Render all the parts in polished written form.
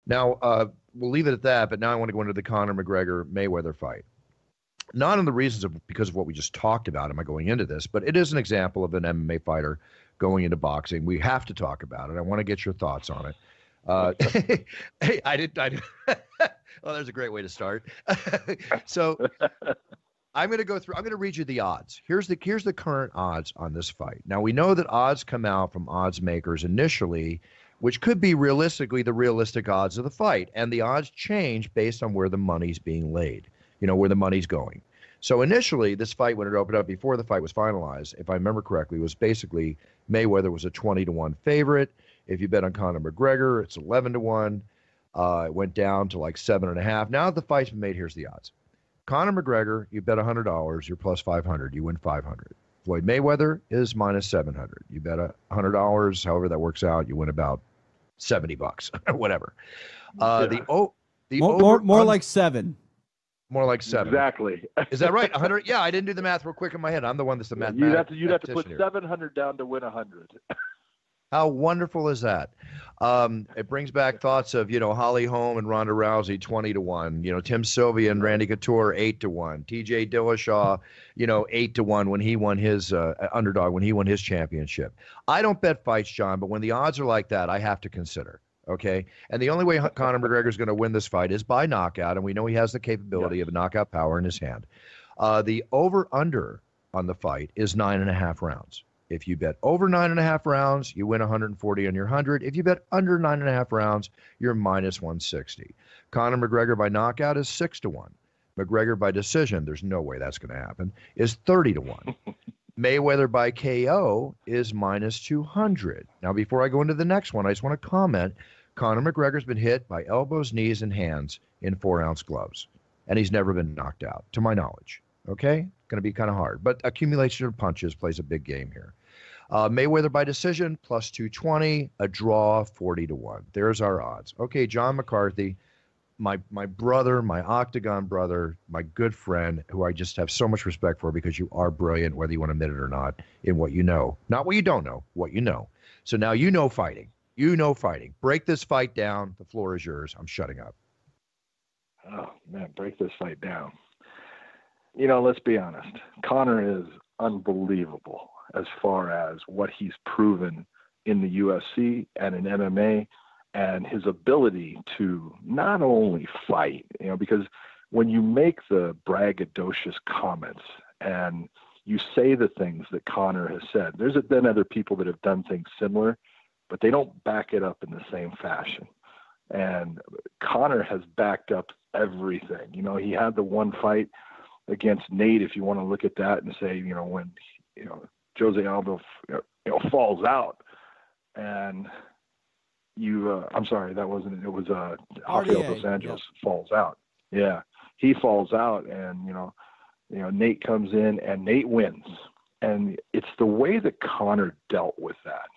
Now, we'll leave it at that, but now I want to go into the Conor McGregor Mayweather fight. Not on the reasons of because of what we just talked about, am I going into this, but it is an example of an MMA fighter going into boxing. We have to talk about it. I want to get your thoughts on it. Hey, I did. Oh, there's a great way to start. So I'm going to go through. I'm going to read you the odds. Here's the current odds on this fight. Now we know that odds come out from odds makers initially, which could be realistically the realistic odds of the fight, and the odds change based on where the money's being laid. Where the money's going. So initially, this fight, when it opened up, before the fight was finalized, if I remember correctly, was basically Mayweather was a 20-1 favorite. If you bet on Conor McGregor, it's 11-1. It went down to like 7.5. Now that the fight's been made, here's the odds. Conor McGregor, you bet $100, you're plus 500. You win 500. Floyd Mayweather is minus 700. You bet $100, however that works out, you win about $70 or whatever. More like 7. More like 7. Exactly. Is that right? 100? Yeah, I didn't do the math real quick in my head. I'm the one that's the math. You'd have to put 700 down to win 100. How wonderful is that? It brings back thoughts of, Holly Holm and Ronda Rousey, 20-1. Tim Sylvia and Randy Couture, 8-1. TJ Dillashaw, 8-1 when he won his underdog, when he won his championship. I don't bet fights, John, but when the odds are like that, I have to consider. Okay, and the only way Conor McGregor is going to win this fight is by knockout, and we know he has the capability of knockout power in his hand. The over-under on the fight is 9.5 rounds. If you bet over 9.5 rounds, you win 140 on your 100. If you bet under 9.5 rounds, you're minus 160. Conor McGregor by knockout is 6-1. McGregor by decision, there's no way that's going to happen, is 30-1. Mayweather by KO is minus 200. Now, before I go into the next one, I just want to comment. Conor McGregor's been hit by elbows, knees, and hands in 4-ounce gloves, and he's never been knocked out, to my knowledge. Okay? Going to be kind of hard, but accumulation of punches plays a big game here. Mayweather by decision, plus 220, a draw, 40-1. There's our odds. Okay, John McCarthy, my brother, my octagon brother, my good friend, who I just have so much respect for because you are brilliant, whether you want to admit it or not, in what you know. Not what you don't know, what you know. So now you know fighting. You know fighting. Break this fight down. The floor is yours. I'm shutting up. Oh, man, break this fight down. Let's be honest. Conor is unbelievable as far as what he's proven in the UFC and in MMA. And his ability to not only fight, because when you make the braggadocious comments and you say the things that Conor has said, there's been other people that have done things similar, but they don't back it up in the same fashion. And Conor has backed up everything. He had the one fight against Nate, if you want to look at that and say, when, Jose Aldo, falls out and I'm sorry, that wasn't, it was Rafael Dos Anjos falls out. Yeah. He falls out and, Nate comes in and Nate wins. And it's the way that Conor dealt with that.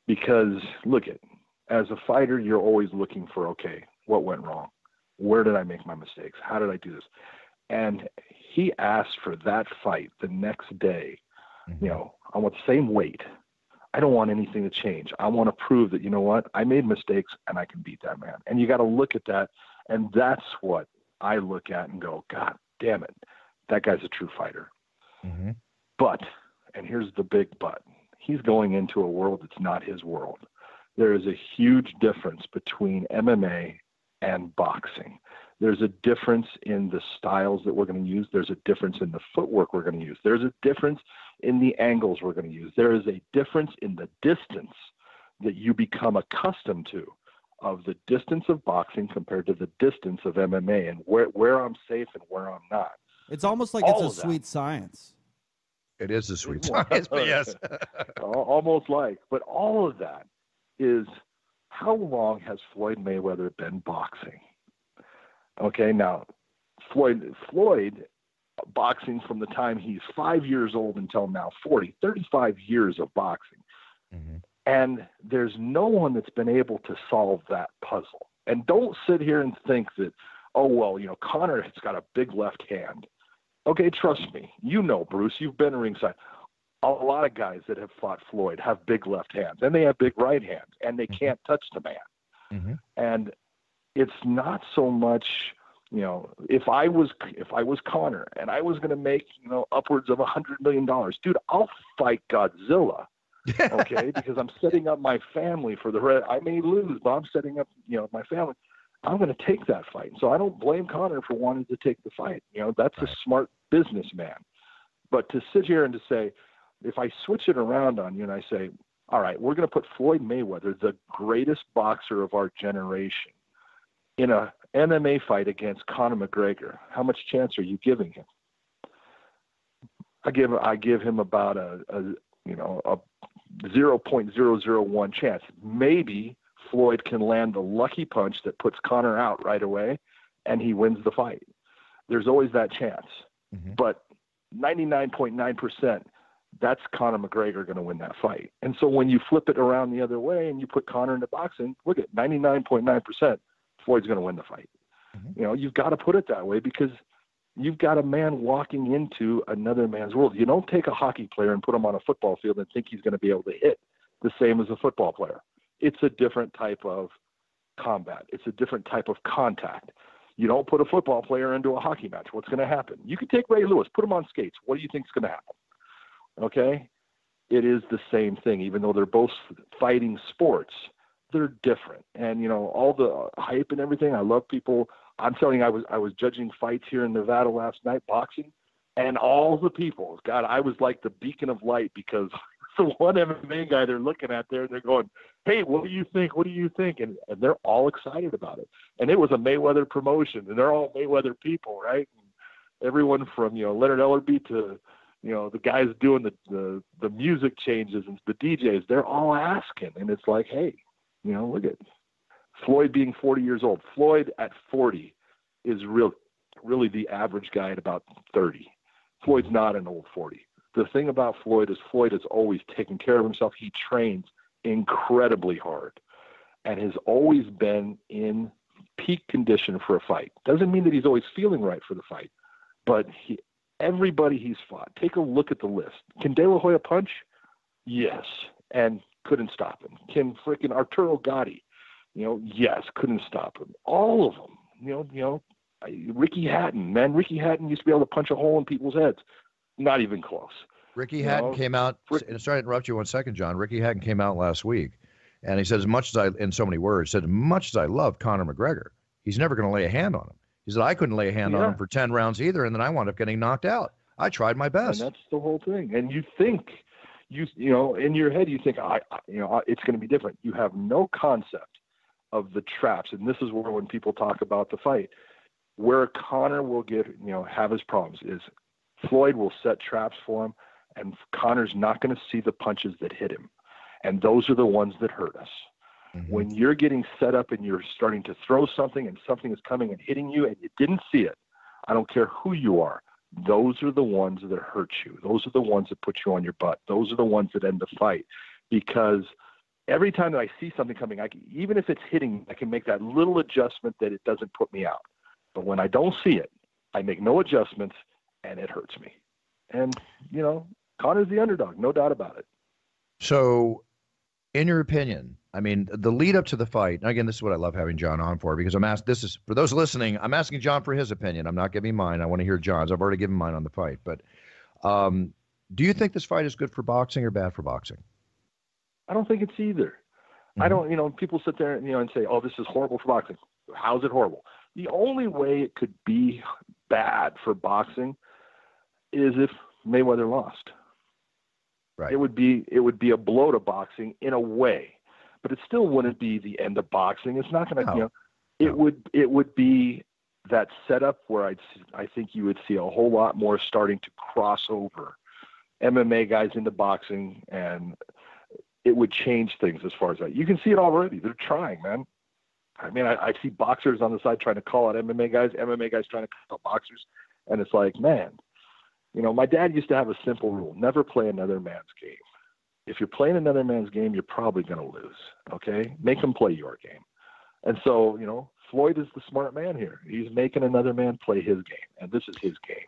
Because look as a fighter, you're always looking for, okay, what went wrong? Where did I make my mistakes? How did I do this? And he asked for that fight the next day. I want the same weight. I don't want anything to change. I want to prove that, I made mistakes and I can beat that man. And you got to look at that. And that's what I look at and go, God damn it. That guy's a true fighter. Mm-hmm. But, and here's the big but, he's going into a world that's not his world. There is a huge difference between MMA and boxing. There's a difference in the styles that we're going to use. There's a difference in the footwork we're going to use. There's a difference in the angles we're going to use. There is a difference in the distance that you become accustomed to of the distance of boxing compared to the distance of MMA and where I'm safe and where I'm not. It's almost like it's a sweet science. It is a sweet science, but yes. Almost like. But all of that is, how long has Floyd Mayweather been boxing? Okay, now, Floyd, boxing from the time he's 5 years old until now 35 years of boxing. Mm-hmm. And there's no one that's been able to solve that puzzle. And don't sit here and think that, Conor has got a big left hand. Okay, trust me. Bruce, you've been ringside. A lot of guys that have fought Floyd have big left hands, and they have big right hands, and they can't touch the man. Mm-hmm. And it's not so much, if I was Conor and I was going to make, upwards of $100 million, dude, I'll fight Godzilla. Okay. Because I'm setting up my family for the rest. I may lose, but I'm setting up, my family. I'm going to take that fight. So I don't blame Conor for wanting to take the fight. That's a smart businessman. But to sit here and to say, if I switch it around on you and I say, all right, we're going to put Floyd Mayweather, the greatest boxer of our generation, in a MMA fight against Conor McGregor, how much chance are you giving him? I give him about a 0.001 chance. Maybe Floyd can land the lucky punch that puts Conor out right away, and he wins the fight. There's always that chance. Mm-hmm. But 99.9%, that's Conor McGregor going to win that fight. And so when you flip it around the other way and you put Conor into boxing, look at 99.9%, Floyd's going to win the fight. Mm-hmm. You've got to put it that way because you've got a man walking into another man's world. You don't take a hockey player and put him on a football field and think he's going to be able to hit the same as a football player. It's a different type of combat. It's a different type of contact. You don't put a football player into a hockey match. What's going to happen? You could take Ray Lewis, put him on skates. What do you think is going to happen? Okay? It is the same thing. Even though they're both fighting sports, they're different. And, all the hype and everything, I love people. I'm telling you, I was judging fights here in Nevada last night, boxing, and all the people, God, I was like the beacon of light because the one MMA guy they're looking at there, they're going, hey, what do you think? What do you think? And they're all excited about it. And it was a Mayweather promotion, and they're all Mayweather people, right? And everyone from, Leonard Ellerby to, the guys doing the music changes and the DJs, they're all asking. And it's like, hey, look at Floyd being 40 years old. Floyd at 40 is really the average guy at about 30. Floyd's not an old 40. The thing about Floyd is always taken care of himself. He trains incredibly hard and has always been in peak condition for a fight. Doesn't mean that he's always feeling right for the fight, but everybody he's fought, take a look at the list. Can De La Hoya punch? Yes, and couldn't stop him. Can freaking Arturo Gatti? Yes, couldn't stop him. All of them. Ricky Hatton, man. Ricky Hatton used to be able to punch a hole in people's heads. Not even close. Ricky Hatton came out, and sorry to interrupt you 1 second, John. Ricky Hatton came out last week, and he said, in so many words, as much as I love Conor McGregor, he's never going to lay a hand on him. He said, I couldn't lay a hand on him for 10 rounds either, and then I wound up getting knocked out. I tried my best. And that's the whole thing. And you think, in your head, you think, it's going to be different. You have no concept of the traps. And this is where when people talk about the fight, where Conor will have his problems is Floyd will set traps for him, and Conor's not going to see the punches that hit him. And those are the ones that hurt us. Mm-hmm. When you're getting set up and you're starting to throw something and something is coming and hitting you and you didn't see it, I don't care who you are, those are the ones that hurt you. Those are the ones that put you on your butt. Those are the ones that end the fight. Because every time that I see something coming, even if it's hitting, I can make that little adjustment that it doesn't put me out. But when I don't see it, I make no adjustments, and it hurts me. And, Conor's the underdog, no doubt about it. So, in your opinion, the lead up to the fight, and again, this is what I love having John on for, because this is, for those listening, I'm asking John for his opinion. I'm not giving mine. I want to hear John's. I've already given mine on the fight. But do you think this fight is good for boxing or bad for boxing? I don't think it's either. Mm-hmm. I don't, people sit there, and say, oh, this is horrible for boxing. How's it horrible? The only way it could be bad for boxing is if Mayweather lost. Right. It would be a blow to boxing in a way, but it still wouldn't be the end of boxing. It's not going to, it would be that setup where I think you would see a whole lot more starting to cross over MMA guys into boxing, and it would change things as far as that. You can see it already. They're trying, man. I see boxers on the side trying to call out MMA guys trying to call out boxers. And it's like, man, my dad used to have a simple rule: never play another man's game. If you're playing another man's game, you're probably going to lose. Okay. Make them play your game. And so, Floyd is the smart man here. He's making another man play his game, and this is his game.